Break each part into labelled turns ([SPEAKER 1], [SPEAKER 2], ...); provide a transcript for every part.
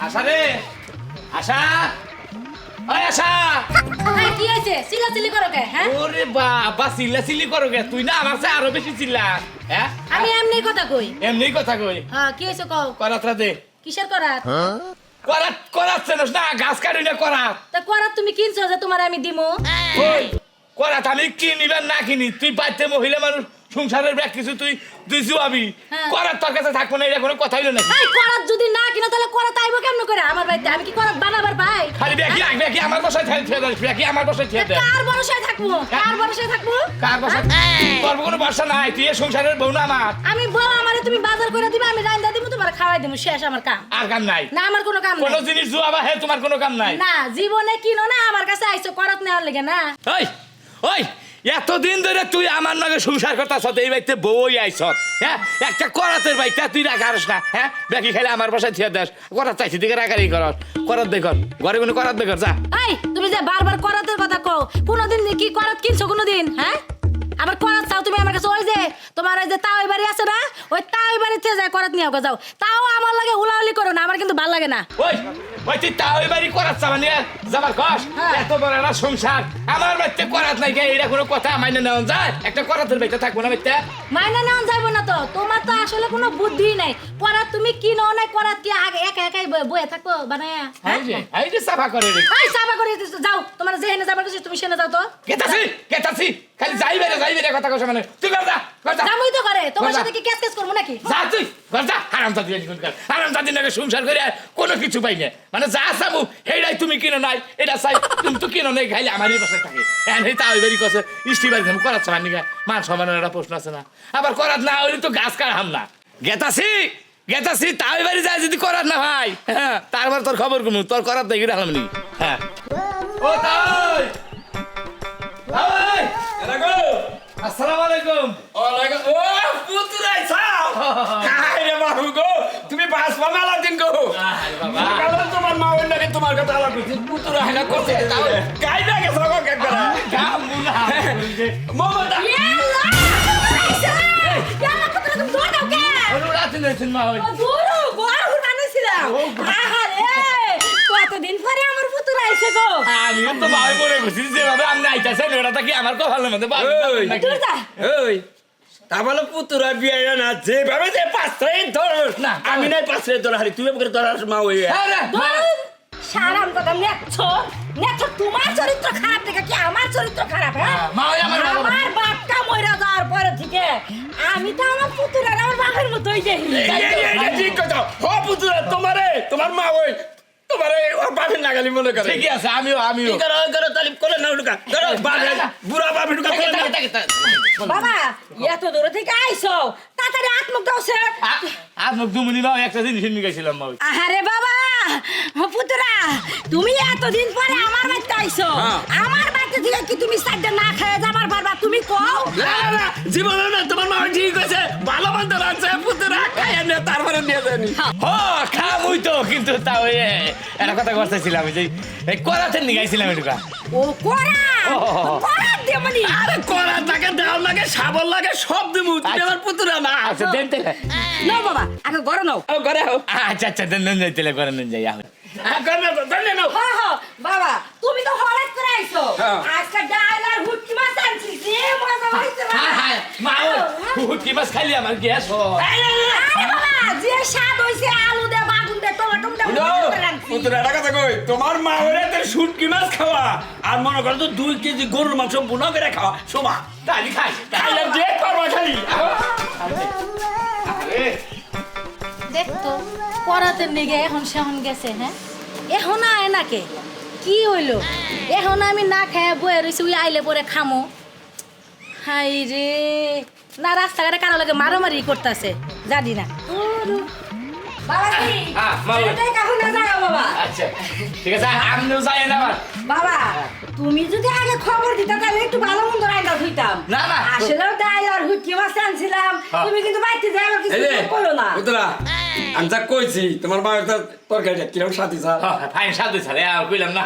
[SPEAKER 1] আশা রে আশা ওই আশা
[SPEAKER 2] হ্যাঁ কি হয়েছে চিল্লাচিল্লি করো কে হ্যাঁ
[SPEAKER 1] ওরে বাবা চিল্লাচিল্লি করো গে তুই না আমার চেয়ে আরো বেশি চিল্লা হ্যাঁ
[SPEAKER 2] আমি এমনি কথা কই
[SPEAKER 1] এমনি কথা কই
[SPEAKER 2] হ্যাঁ কি হয়েছে কও
[SPEAKER 1] করাতরা দে
[SPEAKER 2] কিসের করাত
[SPEAKER 1] করাচ্ছে না গাছ কাটি না করাত
[SPEAKER 2] তা করাত তুমি কিনছো যে তোমার আমি দিমু
[SPEAKER 1] ওই করাত আমি কিনিবেন না কিনি তুই বাড়িতে মহিলা মানুষ সংসারের ব্যাগ কিছু তুই তুই জুয়াবি
[SPEAKER 2] হ্যাঁ।
[SPEAKER 1] করাত তোর কাছে থাকবো না এটা কোনো কথা হইলো না
[SPEAKER 2] এই করাত যদি না কিনো তাহলে করাত আইবো কেমন করে আমার বাড়িতে আমি কি করাত বানাবার ভাই
[SPEAKER 1] খালি ব্যাগি আমার বসায় খেয়ে দেয় ব্যাগি আমার বসায় খেয়ে দেয়
[SPEAKER 2] কার ভরসায় থাকবো কার ভরসায় থাকবো
[SPEAKER 1] কার বসায় তোর কোনো বর্ষা নাই তুই এ সংসারের বউ না আমার
[SPEAKER 2] আমি বউ আমারে তুমি বাজার করে দিবে আমি রান্না দিব তোমার খাওয়াই দিব শেষ আমার কাম
[SPEAKER 1] আর কাম নাই
[SPEAKER 2] না আমার কোনো কাম
[SPEAKER 1] কোনো
[SPEAKER 2] নাই
[SPEAKER 1] জিনিস জুয়াবা হে তোমার কোনো কাম নাই
[SPEAKER 2] না জীবনে কিনো না আমার কাছে আইছো করাত নেওয়ার লেগে না
[SPEAKER 1] ওই ওই এতদিন ধরে তুই আমার নামে সংসার করতাছ এই বাড়িতে বউই আইছ হ্যাঁ একটা করাতের বাড়িতে তুই রাখাস না হ্যাঁ ব্যাগি খেলে আমার বাসায় থিয়ে দেস করাত চাইছি দিকে রাখারি কর করাত দেখর ঘরে কোনো করাত দেখর যা
[SPEAKER 2] এই তুমি যে বারবার করাতের কথা কও কোনদিন কি করাত কিনছো কোনদিন হ্যাঁ আবার করাত চাও তুমি আমার কাছে ওই যে তোমার ওই যে তাওই বাড়ি আছে না ওই তাওই বাড়িতে যায় করাত নিয়ে যাও তাও আমার লাগে হুলাহুলি করো না আমার কিন্তু ভালো লাগে না
[SPEAKER 1] ওই ওই তুই তাও ওই বাড়ি করাত চাবা নিয়ে যাবার কস
[SPEAKER 2] হ্যাঁ।
[SPEAKER 1] এত বড় একটা সংসার আমার বাড়িতে করাত নাই কে এটা কোনো কথা মাইনে নেওয়া যায় একটা করাতের বাড়িতে থাকবো না বাড়িতে
[SPEAKER 2] মাইনা নেওয়া যাইবো না তো তোমার তো আসলে কোনো বুদ্ধি নাই করাত তুমি কিনো না করাত কি আগে একা একাই বয়ে থাকো বানায়া
[SPEAKER 1] এই যে সাফা করে রে
[SPEAKER 2] এই সাবা করে যাও তোমার যেখানে যাবার কিছু তুমি সেখানে যাও তো
[SPEAKER 1] কেতাছি খালি যাইবে রে কথা কস মানে তুই কর যা
[SPEAKER 2] যাবই তো করে তোমার
[SPEAKER 1] বাবা।
[SPEAKER 2] সাথে কি কেস করবো নাকি
[SPEAKER 1] যা তুই ঘর যা হারাম জাতি নাকি সংসার করে কোনো কিছু পাই না মানে যা চাবো এইটাই তুমি কিনো নাই এটা চাই তুমি তো কিনো নাই খাইলে আমারই বাসায় থাকে এন এই তাও বেরি কছে ইষ্টি বাড়ি আমি করাচ্ছ মানে মান সম্মানের একটা প্রশ্ন আছে না আবার করাত না হইলে তো গাছ কাটাম না গেতাছি তাও বাড়ি যায় যদি করাত না ভাই হ্যাঁ তারপর তোর খবর কোনো তোর করাত দেখি রাখলাম নি হ্যাঁ ও তাই আসসালামু আলাইকুম
[SPEAKER 3] তুমি বাস বানালা দিন গো তোমার মা ওই নাকি তোমার কথা আলাপ করছি পুতুরা হেলা করছে গাই না গেছে গো কেন করে মমতা
[SPEAKER 2] কতদিন পরে আমার পুতুল আইছে গো
[SPEAKER 1] আমিও তো ভাই বলে গেছি যেভাবে আমি আইতাছে ওটা কি আমার কথা ভালো মধ্যে
[SPEAKER 3] ওই তা বলো পুতুরা বিয়ে না যেভাবে যে পাঁচটাই ধর
[SPEAKER 1] না,
[SPEAKER 3] আমি নাই পাঁচটাই ধর হারি তুমি করে ধরার মা ওই
[SPEAKER 2] সারাম কথা নেছো তোমার চরিত্র খারাপ দেখে কি আমার চরিত্র খারাপ হ্যাঁ
[SPEAKER 1] মা ওই আমার
[SPEAKER 2] বাপটা মইরা যাওয়ার পরে থেকে আমি তো আমার পুতুরা আমার বাপের মতো হই যাই
[SPEAKER 3] ঠিক কথা হ পুতুরা তোমার মা ওই তোমারে ওর বাপের নাগালি মনে করে
[SPEAKER 1] ঠিকই আছে আমিও
[SPEAKER 3] করো তালিম করে না ঢুকা ধরো বাপে বুড়া বাপে ঢুকা করে না
[SPEAKER 2] বাবা এত দূর থেকে আইছো তাড়াতাড়ি আত্মক দাও সে
[SPEAKER 1] আপনার দুমুনি না একটা জিনিস নিয়ে গেছিলাম মা
[SPEAKER 2] আরে বাবা পুতুরা তুমি এতদিন পরে আমার বাড়িতে আইছো আমার বাড়িতে থেকে কি তুমি সাইডে না খেয়ে যাবার পারবা তুমি কও
[SPEAKER 3] না জীবনে না তোমার মা ঠিক আছে ভালো মন্দ রাখছে পুতুরা খাইয়া নিয়ে তারপরে নিয়ে যায়নি
[SPEAKER 1] খামুই তো কিন্তু তাও একটা কথা করতেছিলাম যে এই করাতে নিয়ে গেছিলাম এটা
[SPEAKER 2] ও কোরা কোরা দেমনি
[SPEAKER 3] আরে করা লাগে দেওয়ার লাগে সাবল লাগে সব দিমু তুমি আমার পুতুরা না
[SPEAKER 1] আচ্ছা দেন তেলে
[SPEAKER 2] না বাবা আগে গরো নাও
[SPEAKER 3] ও করে হও
[SPEAKER 1] আচ্ছা দেন দেন তেলে করে নেন যাই আহ
[SPEAKER 3] করে নাও
[SPEAKER 2] হ্যাঁ হ্যাঁ বাবা তুমি তো হঠাৎ করে আইছো
[SPEAKER 3] হ্যাঁ।
[SPEAKER 2] আজকে ডাইলার হুটকি মাছ আনছি যে মজা হইছে
[SPEAKER 1] মা কি মাছ খাইলি আমার গ্যাস
[SPEAKER 2] আরে বাবা যে স্বাদ হইছে আলু দে বাগুন দে টমেটো দে
[SPEAKER 3] পুতুরা টাকা তো কই তোমার মা ওরে তোর শুটকি মাছ খাওয়া আর মনে করো তো 2 কেজি গরুর মাংস বুনা করে খাওয়া শোভা
[SPEAKER 1] তালি খাই
[SPEAKER 3] খাইলে যে করবা খালি
[SPEAKER 1] আরে
[SPEAKER 2] দেখতো পড়াতে নিগে এখন সেহন গেছে হ্যাঁ এখন আয় নাকে কি হইলো এখন আমি না খায় বয়ে রইছি ওই আইলে পরে খামো হাই রে না রাস্তাঘাটে কারো লাগে মারামারি করতেছে জানি না বাবা কি
[SPEAKER 1] মা
[SPEAKER 2] এটাই কাহু না জায়গা বাবা
[SPEAKER 1] আচ্ছা ঠিক আছে আপনিও যাইয়েন আবার
[SPEAKER 4] বাবা তুমি যদি আগে খবর দিতা তাহলে একটু ভালো মন্দ রান্না হইতাম
[SPEAKER 1] না, না।
[SPEAKER 4] আসলেও ডাল আর হুটকি মাছ আনছিলাম তুমি কিন্তু বাইতে যাই আমার কিছু
[SPEAKER 3] এই যে
[SPEAKER 4] করো না
[SPEAKER 3] পুতুরা আমি যা কইছি তোমার মা তরকারিটা কিরকম সাথে স্যার
[SPEAKER 1] ফাইন সাথে স্যার কইলাম না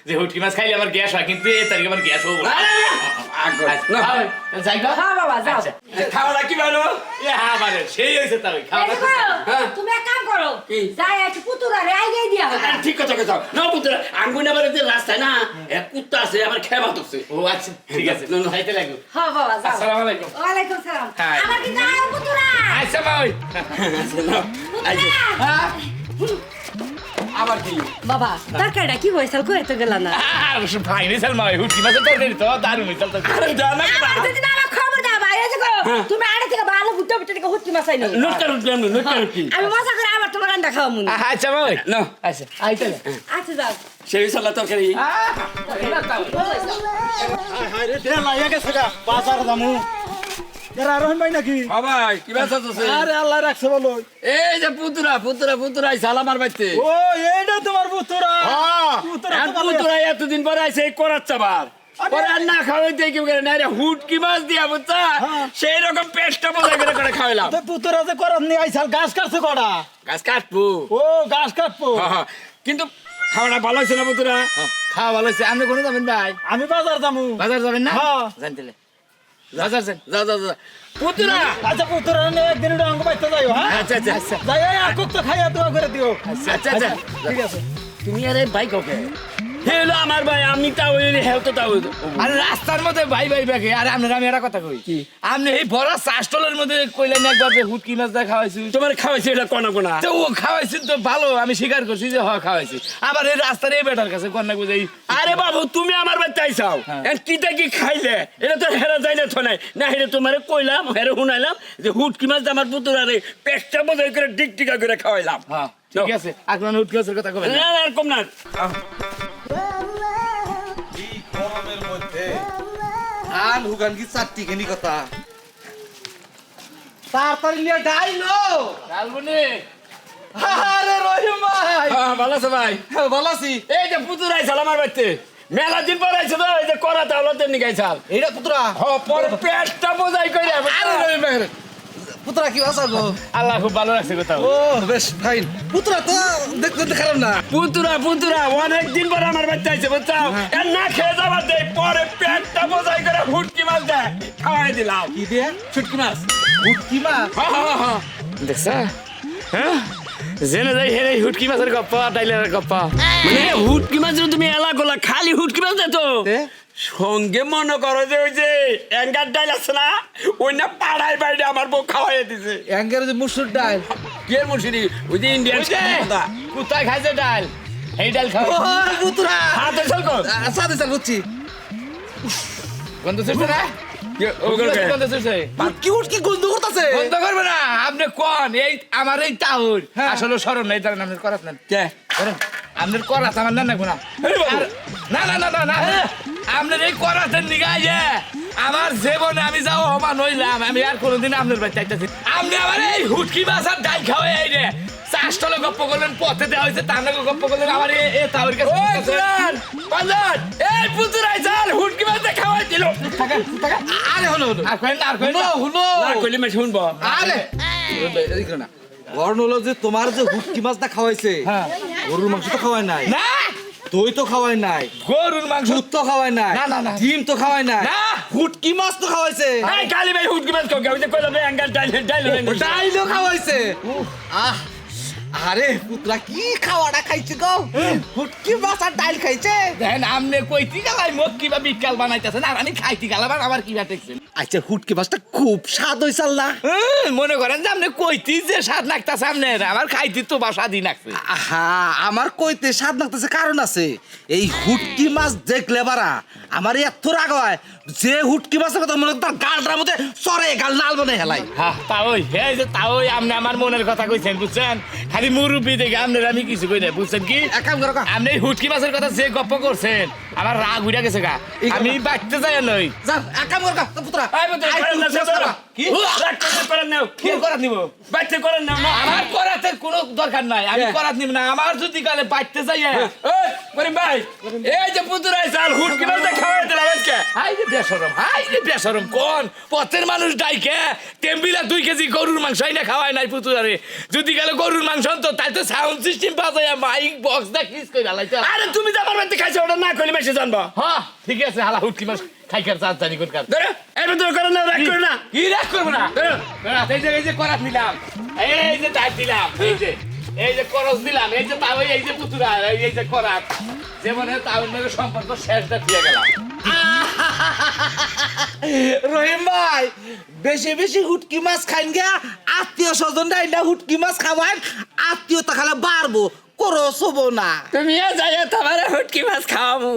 [SPEAKER 1] যে হুটকি মাছ খাইলে আমার গ্যাস হয় কিন্তু এই তারিখে আমার গ্যাস হবো না। যাই গো
[SPEAKER 4] হ্যাঁ বাবা যাও
[SPEAKER 1] আচ্ছা।
[SPEAKER 3] খাওয়াটা কি ভালো
[SPEAKER 1] হ্যাঁ মানে সেই হয়েছে তাই
[SPEAKER 4] এই দেখো,
[SPEAKER 3] হ্যাঁ।
[SPEAKER 4] তুমি এক কাম করো
[SPEAKER 3] কি?
[SPEAKER 4] যাই একটু পুতুরা রে আইগে দিয়া হবে
[SPEAKER 3] ঠিক কথা কথা না পুতুরা আঙ্গুন আবার যে রাস্তায় না এক কুত্তা আছে আমার খেবা ধরছে
[SPEAKER 1] ও আচ্ছা ঠিক আছে খাইতে লাগো
[SPEAKER 4] হ্যাঁ বাবা যাও
[SPEAKER 1] আসসালামু আলাইকুম
[SPEAKER 4] ওয়ালাইকুম সালাম
[SPEAKER 1] হ্যাঁ।
[SPEAKER 4] আবার কিন্তু আয় পুতুরা
[SPEAKER 1] আচ্ছা ভাই
[SPEAKER 3] আবার কি
[SPEAKER 4] বাবা তরকারিটা কি হয়েছিল কই তো গেল না
[SPEAKER 1] ফাইনে স্যার মাই হুটকি মাছের তরকারি তো দারুণ হয়েছে তো
[SPEAKER 3] আরে জানা
[SPEAKER 4] আমার যদি না আমার খবর দাও ভাই এই দেখো তুমি আড়ে থেকে ভালো বুঝতে বুঝতে থেকে হুটকি মাছ আইনো
[SPEAKER 3] নোট করো নোট করো কি
[SPEAKER 4] আমি মজা করে আবার তোমার রান্না খাওয়া মনে
[SPEAKER 1] আচ্ছা ভাই
[SPEAKER 3] না
[SPEAKER 1] আচ্ছা আইতে
[SPEAKER 4] আচ্ছা যাও
[SPEAKER 3] সেই সালা তরকারি
[SPEAKER 5] আরে দে লাইয়া গেছে গা বাজার দামু এরা রহন ভাই নাকি
[SPEAKER 3] ভাই কি ব্যস্ত আছে
[SPEAKER 5] আরে আল্লাহ রাখছে বলো
[SPEAKER 3] এই যে পুতুরা পুতুরা পুতুরা সালাম আর বাইতে
[SPEAKER 5] ও এইটা তোমার পুতুরা
[SPEAKER 3] পুতুরা এতদিন পরে আইছে এই করাচ্ছা বার পরে আর না খাওয়াইতে কি করে না রে হুটকি মাছ দিয়া বুঝছা সেই রকম পেস্টটা বোঝাই করে খাওয়াইলাম
[SPEAKER 5] তো পুতুরা যে করার নি আইছাল গাছ কাটছে কড়া
[SPEAKER 3] গাছ কাটবো
[SPEAKER 5] ও গাছ কাটবো
[SPEAKER 3] কিন্তু খাওয়াটা ভালো হয়েছে না পুতুরা
[SPEAKER 1] খাওয়া ভালো হয়েছে আপনি কোনো যাবেন ভাই
[SPEAKER 5] আমি বাজার দামু
[SPEAKER 1] বাজার যাবেন না
[SPEAKER 5] হ্যাঁ।
[SPEAKER 1] জানতেলে বাজার যান
[SPEAKER 3] যা যা যা পুতুরা
[SPEAKER 5] আচ্ছা পুতুরা নে একদিন অঙ্গ বাইতে যাইও হ্যাঁ
[SPEAKER 3] আচ্ছা আচ্ছা আচ্ছা
[SPEAKER 5] যাই আর কুক তো খাইয়া দোয়া করে দিও
[SPEAKER 3] আচ্ছা আচ্ছা
[SPEAKER 5] ঠিক আছে
[SPEAKER 3] তুমি আরে বাইক ওকে হেলো আমার ভাই আমি তাও হেল তো তাও
[SPEAKER 1] আরে রাস্তার মধ্যে ভাই ভাই ব্যাগে আরে আপনার আমি একটা কথা কই আপনি এই বড় চাষটলের মধ্যে কইলেন একবার যে হুটকি মাছ দা খাওয়াইছি
[SPEAKER 3] তোমার খাওয়াইছে এটা কোনা কোনা
[SPEAKER 1] তো ও খাওয়াইছেন তো ভালো আমি স্বীকার করছি যে হ্যাঁ খাওয়াইছি আবার এই রাস্তার এই বেটার কাছে কন্যা বুঝাই
[SPEAKER 3] আরে বাবু তুমি আমার বাচ্চা আইসাও কিটা কি খাইলে এটা তো হেরা যায় না তো নাই না হেরে তোমারে কইলাম হেরে শুনাইলাম যে হুটকি মাছ আমার পুতুরারে পেটটা বোঝাই করে টিকটিকা করে খাওয়াইলাম
[SPEAKER 1] হ্যাঁ ঠিক আছে আপনার হুটকি মাছের কথা কবেন
[SPEAKER 3] না না এরকম না
[SPEAKER 6] গরমের মধ্যে আল হুগান কি চারটি কেনি কথা তাড়াতাড়ি নিয়ে ডাইলো
[SPEAKER 1] ডালবনি
[SPEAKER 6] আরে রহিম ভাই
[SPEAKER 3] ভালো আছে ভাই
[SPEAKER 6] ভালো আছি
[SPEAKER 3] এই যে পুতুর আইসাল আমার বাড়িতে মেলা দিন পর আইছে তো এই যে করা তাহলে নিকাইছাল
[SPEAKER 6] এইটা পুতরা
[SPEAKER 3] পরে পেটটা বোঝাই করে
[SPEAKER 6] আরে রহিম ভাই পুতরা কি বাসা গো
[SPEAKER 1] আল্লাহ খুব ভালো লাগছে কোথাও
[SPEAKER 6] ও বেশ ফাইন পুতরা তো দেখতে খারাপ না
[SPEAKER 3] পুতুরা পুতুরা অনেক দিন পর আমার বাড়িতে আইছে বুঝছাও এর না খেয়ে যাবার দেয় পরে পেটটা বোঝাই করে হুটকি মাছ দেয় খাওয়াই দিলাম
[SPEAKER 6] কি দিয়ে
[SPEAKER 3] ছুটকি মাছ
[SPEAKER 6] উটকি মা
[SPEAKER 1] দেখছা হ্যাঁ জেনে যাই হেরে হুটকি মাছের গপ্পা ডাইলের গপ্পা
[SPEAKER 3] মানে হুটকি মাছ তুমি এলা গোলা খালি হুটকি মাছ দেয় তো সঙ্গে মনে করো যে ওই যে অ্যাঙ্গার ডাইল আছে না ওই না পাড়ায় বাইরে আমার বউ খাওয়াই দিছে
[SPEAKER 6] অ্যাঙ্গের যে মুসুর ডাল
[SPEAKER 3] কি এর মুর্শিদি ওই যে ইন্ডিয়ান কথা
[SPEAKER 1] কোথায় খাইছে ডাল এই ডাল খাও
[SPEAKER 6] ও পুতরা
[SPEAKER 3] হাতে চল কর
[SPEAKER 6] সাথে চাল বুঝছি
[SPEAKER 1] গন্ধ শুনছে না গন্ধ শুনছে
[SPEAKER 6] কি উটকি গন্ধ করতেছে
[SPEAKER 1] বন্ধ করবে না আপনি কোন এই আমার এই টাউন আসলে সরম নাই তার আপনার করাত না
[SPEAKER 3] কে
[SPEAKER 1] ধরেন আপনার করাত আমার না না না না না না না আপনার এই করাতের নিগাই যে আমার জীবনে আমি যাও হবা নইলাম আমি আর কোনোদিন আপনার বাড়ি চাইতেছি আপনি আমার এই হুটকি মাছ আর ডাল খাওয়াই এই রে চাষতলে গপ্প করলেন পথে দেওয়া হয়েছে তার নাকি গপ্প করলেন আমার এ তাওর কাছে
[SPEAKER 3] এই পুতুরাই চাল হুটকি মাছ খাওয়াই দিল
[SPEAKER 6] আরে হলো হলো
[SPEAKER 1] আর কইন না আর কইন না
[SPEAKER 6] হলো
[SPEAKER 3] না কইলে মে শুনবো
[SPEAKER 6] আরে এইখানে না গরম হলো যে তোমার যে হুটকি মাছটা খাওয়াইছে গরুর মাংস তো খাওয়াই নাই
[SPEAKER 1] না
[SPEAKER 6] দই তো খাওয়াই নাই
[SPEAKER 1] গরুর মাংস
[SPEAKER 6] দুধ তো খাওয়াই নাই
[SPEAKER 1] না, না, না।
[SPEAKER 6] ডিম তো খাওয়াই নাই
[SPEAKER 1] না।
[SPEAKER 6] হুটকি মাছ তো খাওয়াইছে
[SPEAKER 3] এই কালি ভাই হুটকি মাছ খাও ওই যে কইলাম অ্যাঙ্গার ডাইল ডাইল
[SPEAKER 6] ডাইলও খাওয়াইছে আহ আরে পুতলা কি খাওয়াটা খাইছে গো হুটকি মাছ আর ডাইল খাইছে
[SPEAKER 1] দেখেন আপনি কইতি গালাই মত কিবা বিকাল বানাইতেছেন আর আমি খাইতি গালাম আর আমার কিবা টেকছেন
[SPEAKER 6] আচ্ছা হুটকি মাছটা খুব স্বাদ হইছে আল্লাহ
[SPEAKER 1] মনে করেন যে আপনি কইতি যে স্বাদ লাগতাছে আপনার আমার খাইতি তো বা স্বাদই লাগছে
[SPEAKER 6] আহা আমার কইতে স্বাদ লাগতেছে কারণ আছে এই হুটকি মাছ দেখলে বারা আমার এত রাগ হয় যে হুটকি মাছের কথা মনে হয় তার গালটার মধ্যে সরে গাল লাল বনে হেলাই
[SPEAKER 1] হ্যাঁ তাওই এই যে তাওই আপনি আমার মনের কথা কইছেন বুঝছেন খালি মুরুব্বি দেখে আপনার আমি কিছু কই না বুঝছেন কি
[SPEAKER 6] এক কাম করো
[SPEAKER 1] আপনি এই হুটকি মাছের কথা যে গপ্প করছেন আমার রাগ উড়া গেছে গা আমি বাঁচতে যাই নই
[SPEAKER 6] যা এক কাম করো পুতরা
[SPEAKER 3] আই বন্ধু করেন না সেটা
[SPEAKER 1] কি?
[SPEAKER 3] রাগ করেন না
[SPEAKER 1] কি করাত নিব
[SPEAKER 3] বাইতে করেন না
[SPEAKER 1] আমার করাতে কোনো দরকার নাই আমি
[SPEAKER 3] হ্যাঁ।
[SPEAKER 1] করাত নিব না আমার যদি কালে বাইতে যাই
[SPEAKER 3] ওই করিম ভাই এই যে পুতুর আইসাল হুট কি মাছ খাওয়াই দিলাম আজকে
[SPEAKER 1] হাই রে বেশরম কোন পথের মানুষ ডাইকে টেম্বিলা 2 কেজি গরুর মাংস আইনা খাওয়ায় নাই পুতুরারে যদি গেলে গরুর মাংস তো তাই তো সাউন্ড সিস্টেম বাজায় মাইক বক্স দা কিস কই লাইতে
[SPEAKER 3] আরে তুমি যাবার বাড়িতে খাইছো ওটা না কইলে মেসে জানবা
[SPEAKER 1] হ্যাঁ ঠিক আছে হালা হুটকি মাছ খাইকার চাঁদ জানি কোন কার
[SPEAKER 3] ধরে এর ভিতরে করেন না রাগ করে না
[SPEAKER 1] কি রাখ করবো না এই যে করাত নিলাম এই যে টাইট দিলাম এই যে করস দিলাম এই যে তাও এই যে পুতুরা এই যে করাত যেমন তাও সম্পর্ক শেষটা দিয়ে গেলাম
[SPEAKER 6] রহিম ভাই বেশি বেশি হুটকি মাছ খাইন গিয়া আত্মীয় স্বজন ডাইনা হুটকি মাছ খাওয়ান আত্মীয়তা খালে বাড়বো করস হবো না
[SPEAKER 3] তুমি যাই তোমার হুট কি মাছ খাওয়াবো